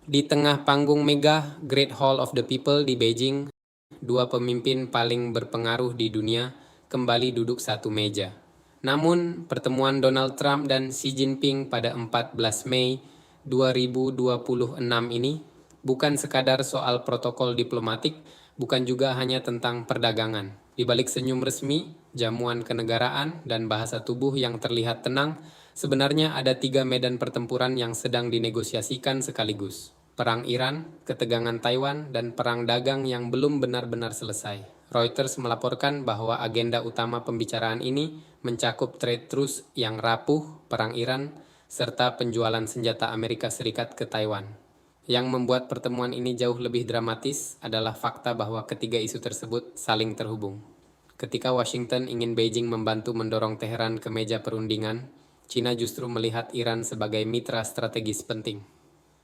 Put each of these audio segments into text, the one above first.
Di tengah panggung megah Great Hall of the People di Beijing, dua pemimpin paling berpengaruh di dunia kembali duduk satu meja. Namun, pertemuan Donald Trump dan Xi Jinping pada 14 Mei 2026 ini bukan sekadar soal protokol diplomatik, bukan juga hanya tentang perdagangan. Di balik senyum resmi, jamuan kenegaraan, dan bahasa tubuh yang terlihat tenang, sebenarnya ada tiga medan pertempuran yang sedang dinegosiasikan sekaligus. Perang Iran, ketegangan Taiwan, dan perang dagang yang belum benar-benar selesai. Reuters melaporkan bahwa agenda utama pembicaraan ini mencakup trade truce yang rapuh, perang Iran, serta penjualan senjata Amerika Serikat ke Taiwan. Yang membuat pertemuan ini jauh lebih dramatis adalah fakta bahwa ketiga isu tersebut saling terhubung. Ketika Washington ingin Beijing membantu mendorong Teheran ke meja perundingan, China justru melihat Iran sebagai mitra strategis penting.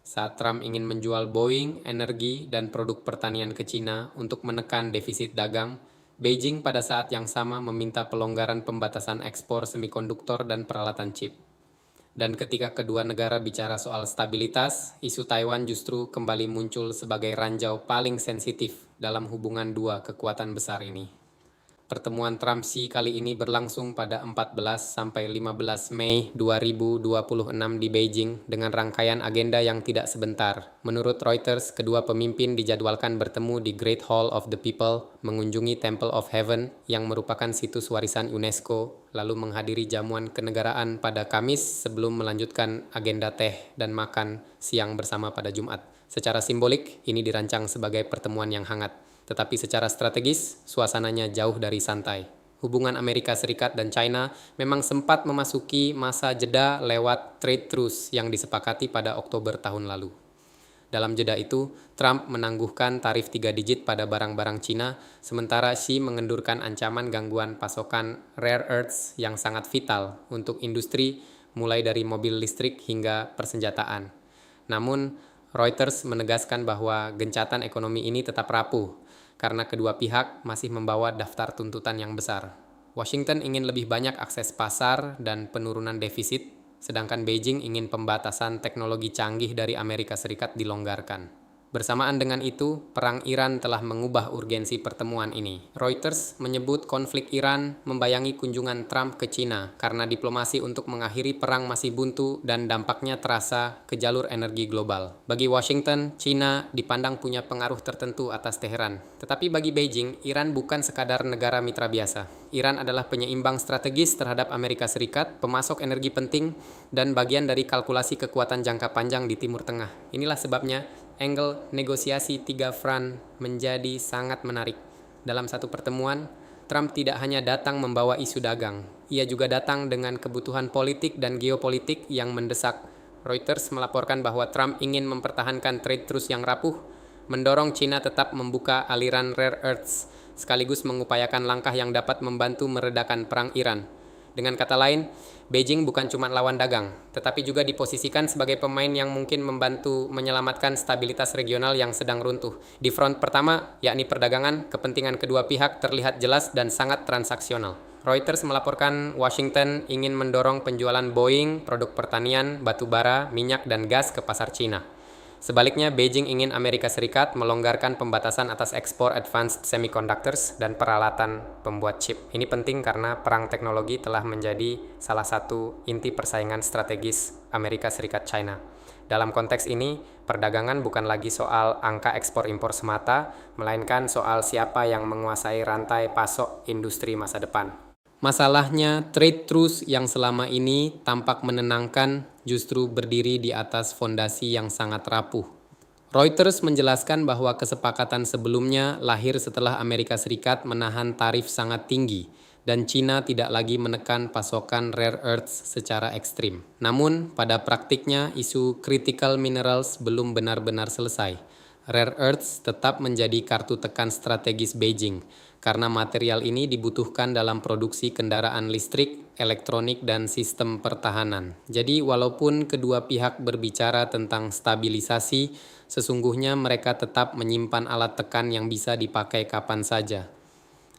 Saat Trump ingin menjual Boeing, energi, dan produk pertanian ke China untuk menekan defisit dagang, Beijing pada saat yang sama meminta pelonggaran pembatasan ekspor semikonduktor dan peralatan chip. Dan ketika kedua negara bicara soal stabilitas, isu Taiwan justru kembali muncul sebagai ranjau paling sensitif dalam hubungan dua kekuatan besar ini. Pertemuan Trump-Xi kali ini berlangsung pada 14 sampai 15 Mei 2026 di Beijing dengan rangkaian agenda yang tidak sebentar. Menurut Reuters, kedua pemimpin dijadwalkan bertemu di Great Hall of the People, mengunjungi Temple of Heaven yang merupakan situs warisan UNESCO, lalu menghadiri jamuan kenegaraan pada Kamis sebelum melanjutkan agenda teh dan makan siang bersama pada Jumat. Secara simbolik, ini dirancang sebagai pertemuan yang hangat. Tetapi secara strategis, suasananya jauh dari santai. Hubungan Amerika Serikat dan China memang sempat memasuki masa jeda lewat trade truce yang disepakati pada Oktober tahun lalu. Dalam jeda itu, Trump menangguhkan tarif 3 digit pada barang-barang Cina, sementara Xi mengendurkan ancaman gangguan pasokan rare earths yang sangat vital untuk industri mulai dari mobil listrik hingga persenjataan. Namun, Reuters menegaskan bahwa gencatan ekonomi ini tetap rapuh, karena kedua pihak masih membawa daftar tuntutan yang besar. Washington ingin lebih banyak akses pasar dan penurunan defisit, sedangkan Beijing ingin pembatasan teknologi canggih dari Amerika Serikat dilonggarkan. Bersamaan dengan itu, perang Iran telah mengubah urgensi pertemuan ini. Reuters menyebut konflik Iran membayangi kunjungan Trump ke China karena diplomasi untuk mengakhiri perang masih buntu dan dampaknya terasa ke jalur energi global. Bagi Washington, China dipandang punya pengaruh tertentu atas Teheran. Tetapi bagi Beijing, Iran bukan sekadar negara mitra biasa. Iran adalah penyeimbang strategis terhadap Amerika Serikat, pemasok energi penting, dan bagian dari kalkulasi kekuatan jangka panjang di Timur Tengah. Inilah sebabnya angle negosiasi tiga front menjadi sangat menarik. Dalam satu pertemuan, Trump tidak hanya datang membawa isu dagang, ia juga datang dengan kebutuhan politik dan geopolitik yang mendesak. Reuters melaporkan bahwa Trump ingin mempertahankan trade truce yang rapuh, mendorong China tetap membuka aliran rare earths, sekaligus mengupayakan langkah yang dapat membantu meredakan perang Iran. Dengan kata lain, Beijing bukan cuma lawan dagang, tetapi juga diposisikan sebagai pemain yang mungkin membantu menyelamatkan stabilitas regional yang sedang runtuh. Di front pertama, yakni perdagangan, kepentingan kedua pihak terlihat jelas dan sangat transaksional. Reuters melaporkan Washington ingin mendorong penjualan Boeing, produk pertanian, batu bara, minyak, dan gas ke pasar China. Sebaliknya, Beijing ingin Amerika Serikat melonggarkan pembatasan atas ekspor advanced semiconductors dan peralatan pembuat chip. Ini penting karena perang teknologi telah menjadi salah satu inti persaingan strategis Amerika Serikat-China. Dalam konteks ini, perdagangan bukan lagi soal angka ekspor-impor semata, melainkan soal siapa yang menguasai rantai pasok industri masa depan. Masalahnya, trade truce yang selama ini tampak menenangkan justru berdiri di atas fondasi yang sangat rapuh. Reuters menjelaskan bahwa kesepakatan sebelumnya lahir setelah Amerika Serikat menahan tarif sangat tinggi dan China tidak lagi menekan pasokan rare earths secara ekstrim. Namun, pada praktiknya isu critical minerals belum benar-benar selesai. Rare earths tetap menjadi kartu tekan strategis Beijing karena material ini dibutuhkan dalam produksi kendaraan listrik, elektronik, dan sistem pertahanan. Jadi walaupun kedua pihak berbicara tentang stabilisasi, sesungguhnya mereka tetap menyimpan alat tekan yang bisa dipakai kapan saja.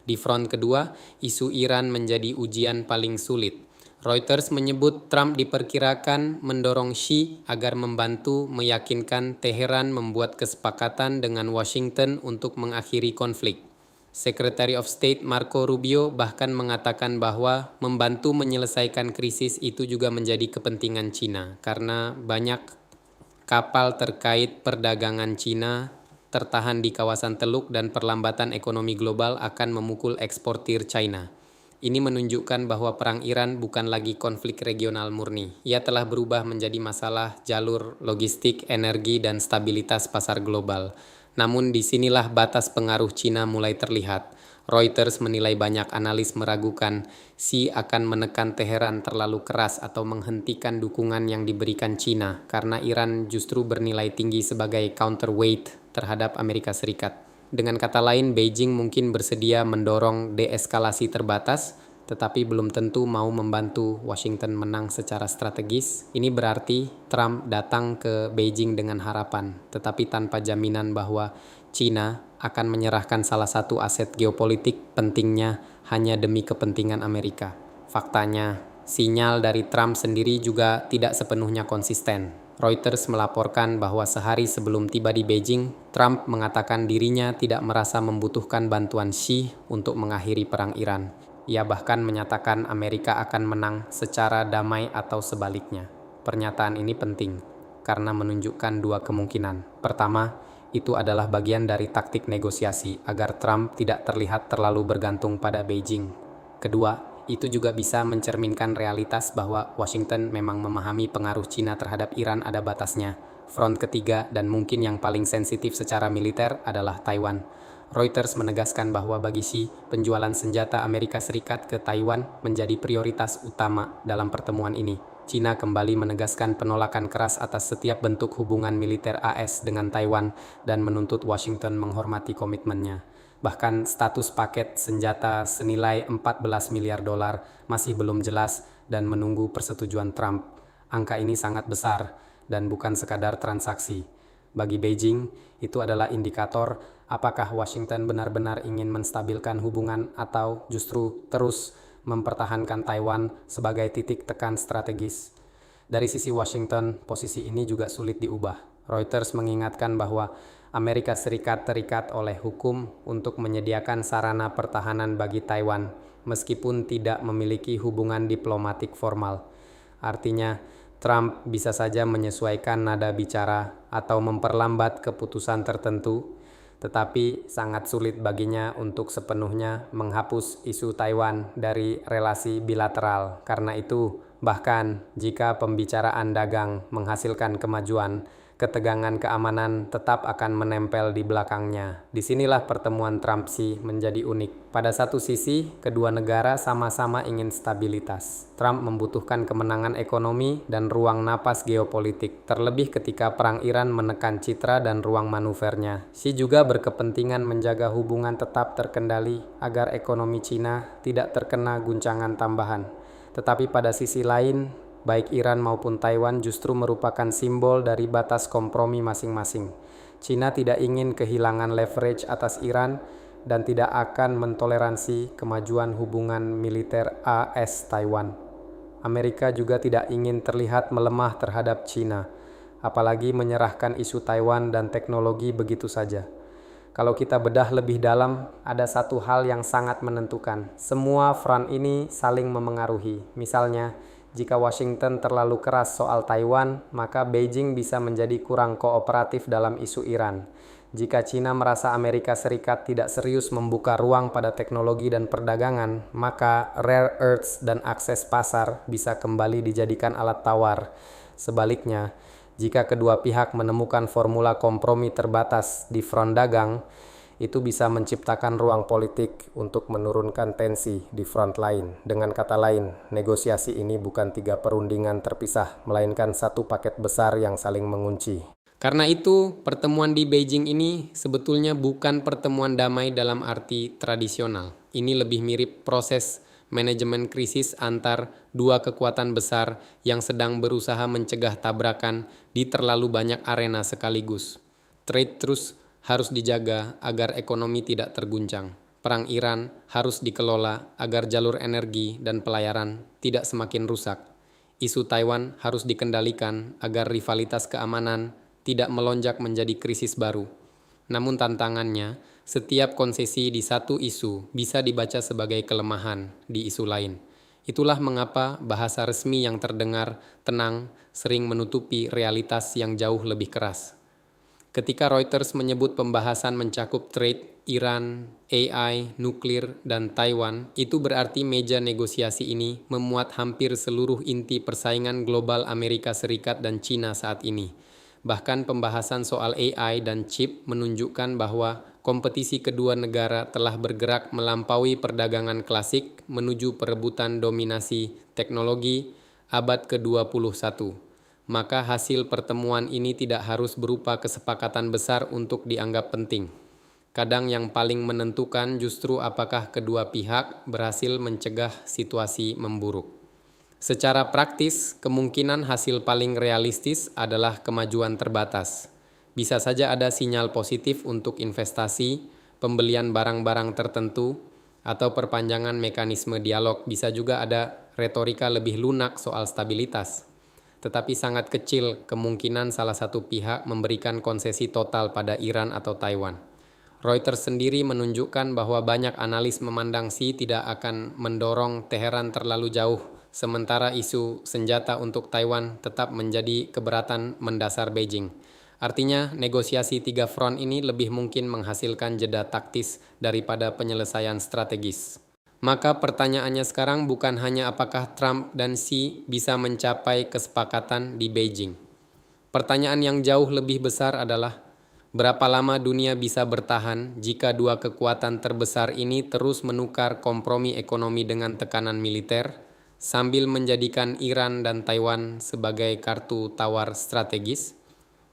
Di front kedua, isu Iran menjadi ujian paling sulit. Reuters menyebut Trump diperkirakan mendorong Xi agar membantu meyakinkan Teheran membuat kesepakatan dengan Washington untuk mengakhiri konflik. Secretary of State Marco Rubio bahkan mengatakan bahwa membantu menyelesaikan krisis itu juga menjadi kepentingan Cina karena banyak kapal terkait perdagangan Cina tertahan di kawasan Teluk dan perlambatan ekonomi global akan memukul eksportir China. Ini menunjukkan bahwa perang Iran bukan lagi konflik regional murni. Ia telah berubah menjadi masalah jalur logistik, energi, dan stabilitas pasar global. Namun disinilah batas pengaruh Cina mulai terlihat. Reuters menilai banyak analis meragukan Xi akan menekan Teheran terlalu keras atau menghentikan dukungan yang diberikan Cina karena Iran justru bernilai tinggi sebagai counterweight terhadap Amerika Serikat. Dengan kata lain, Beijing mungkin bersedia mendorong deeskalasi terbatas, tetapi belum tentu mau membantu Washington menang secara strategis. Ini berarti Trump datang ke Beijing dengan harapan, tetapi tanpa jaminan bahwa China akan menyerahkan salah satu aset geopolitik pentingnya hanya demi kepentingan Amerika. Faktanya, sinyal dari Trump sendiri juga tidak sepenuhnya konsisten. Reuters melaporkan bahwa sehari sebelum tiba di Beijing, Trump mengatakan dirinya tidak merasa membutuhkan bantuan Xi untuk mengakhiri perang Iran. Ia bahkan menyatakan Amerika akan menang secara damai atau sebaliknya. Pernyataan ini penting karena menunjukkan dua kemungkinan. Pertama, itu adalah bagian dari taktik negosiasi agar Trump tidak terlihat terlalu bergantung pada Beijing. Kedua, itu juga bisa mencerminkan realitas bahwa Washington memang memahami pengaruh Cina terhadap Iran ada batasnya. Front ketiga dan mungkin yang paling sensitif secara militer adalah Taiwan. Reuters menegaskan bahwa bagi Xi, penjualan senjata Amerika Serikat ke Taiwan menjadi prioritas utama dalam pertemuan ini. Cina kembali menegaskan penolakan keras atas setiap bentuk hubungan militer AS dengan Taiwan dan menuntut Washington menghormati komitmennya. Bahkan status paket senjata senilai 14 miliar dolar masih belum jelas dan menunggu persetujuan Trump. Angka ini sangat besar dan bukan sekadar transaksi. Bagi Beijing, itu adalah indikator apakah Washington benar-benar ingin menstabilkan hubungan atau justru terus mempertahankan Taiwan sebagai titik tekan strategis. Dari sisi Washington, posisi ini juga sulit diubah. Reuters mengingatkan bahwa Amerika Serikat terikat oleh hukum untuk menyediakan sarana pertahanan bagi Taiwan, meskipun tidak memiliki hubungan diplomatik formal. Artinya, Trump bisa saja menyesuaikan nada bicara atau memperlambat keputusan tertentu, tetapi sangat sulit baginya untuk sepenuhnya menghapus isu Taiwan dari relasi bilateral. Karena itu, bahkan jika pembicaraan dagang menghasilkan kemajuan, ketegangan keamanan tetap akan menempel di belakangnya. Disinilah pertemuan Trump-Xi menjadi unik. Pada satu sisi, kedua negara sama-sama ingin stabilitas. Trump membutuhkan kemenangan ekonomi dan ruang napas geopolitik, terlebih ketika perang Iran menekan citra dan ruang manuvernya. Xi juga berkepentingan menjaga hubungan tetap terkendali agar ekonomi Cina tidak terkena guncangan tambahan. Tetapi pada sisi lain, baik Iran maupun Taiwan justru merupakan simbol dari batas kompromi masing-masing. Cina tidak ingin kehilangan leverage atas Iran dan tidak akan mentoleransi kemajuan hubungan militer AS-Taiwan. Amerika juga tidak ingin terlihat melemah terhadap Cina, apalagi menyerahkan isu Taiwan dan teknologi begitu saja. Kalau kita bedah lebih dalam, ada satu hal yang sangat menentukan. Semua front ini saling memengaruhi. Misalnya, jika Washington terlalu keras soal Taiwan, maka Beijing bisa menjadi kurang kooperatif dalam isu Iran. Jika Cina merasa Amerika Serikat tidak serius membuka ruang pada teknologi dan perdagangan, maka rare earths dan akses pasar bisa kembali dijadikan alat tawar. Sebaliknya, jika kedua pihak menemukan formula kompromi terbatas di front dagang, itu bisa menciptakan ruang politik untuk menurunkan tensi di front lain. Dengan kata lain, negosiasi ini bukan tiga perundingan terpisah, melainkan satu paket besar yang saling mengunci. Karena itu, pertemuan di Beijing ini sebetulnya bukan pertemuan damai dalam arti tradisional. Ini lebih mirip proses manajemen krisis antar dua kekuatan besar yang sedang berusaha mencegah tabrakan di terlalu banyak arena sekaligus. Trade terus harus dijaga agar ekonomi tidak terguncang. perang Iran harus dikelola agar jalur energi dan pelayaran tidak semakin rusak. Isu Taiwan harus dikendalikan agar rivalitas keamanan tidak melonjak menjadi krisis baru. Namun tantangannya, setiap konsesi di satu isu bisa dibaca sebagai kelemahan di isu lain. Itulah mengapa bahasa resmi yang terdengar tenang sering menutupi realitas yang jauh lebih keras. Ketika Reuters menyebut pembahasan mencakup trade, Iran, AI, nuklir, dan Taiwan, itu berarti meja negosiasi ini memuat hampir seluruh inti persaingan global Amerika Serikat dan China saat ini. Bahkan pembahasan soal AI dan chip menunjukkan bahwa kompetisi kedua negara telah bergerak melampaui perdagangan klasik menuju perebutan dominasi teknologi abad ke-21. Maka hasil pertemuan ini tidak harus berupa kesepakatan besar untuk dianggap penting. Kadang yang paling menentukan justru apakah kedua pihak berhasil mencegah situasi memburuk. Secara praktis, kemungkinan hasil paling realistis adalah kemajuan terbatas. Bisa saja ada sinyal positif untuk investasi, pembelian barang-barang tertentu, atau perpanjangan mekanisme dialog. Bisa juga ada retorika lebih lunak soal stabilitas. Tetapi sangat kecil kemungkinan salah satu pihak memberikan konsesi total pada Iran atau Taiwan. Reuters sendiri menunjukkan bahwa banyak analis memandang Xi tidak akan mendorong Teheran terlalu jauh, sementara isu senjata untuk Taiwan tetap menjadi keberatan mendasar Beijing. Artinya, negosiasi tiga front ini lebih mungkin menghasilkan jeda taktis daripada penyelesaian strategis. Maka pertanyaannya sekarang bukan hanya apakah Trump dan Xi bisa mencapai kesepakatan di Beijing. Pertanyaan yang jauh lebih besar adalah, berapa lama dunia bisa bertahan jika dua kekuatan terbesar ini terus menukar kompromi ekonomi dengan tekanan militer, sambil menjadikan Iran dan Taiwan sebagai kartu tawar strategis?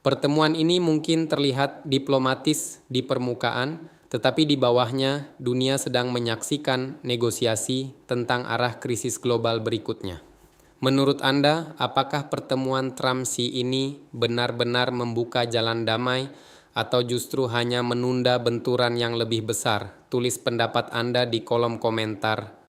Pertemuan ini mungkin terlihat diplomatis di permukaan, tetapi di bawahnya dunia sedang menyaksikan negosiasi tentang arah krisis global berikutnya. Menurut Anda, apakah pertemuan Trump-Xi ini benar-benar membuka jalan damai atau justru hanya menunda benturan yang lebih besar? Tulis pendapat Anda di kolom komentar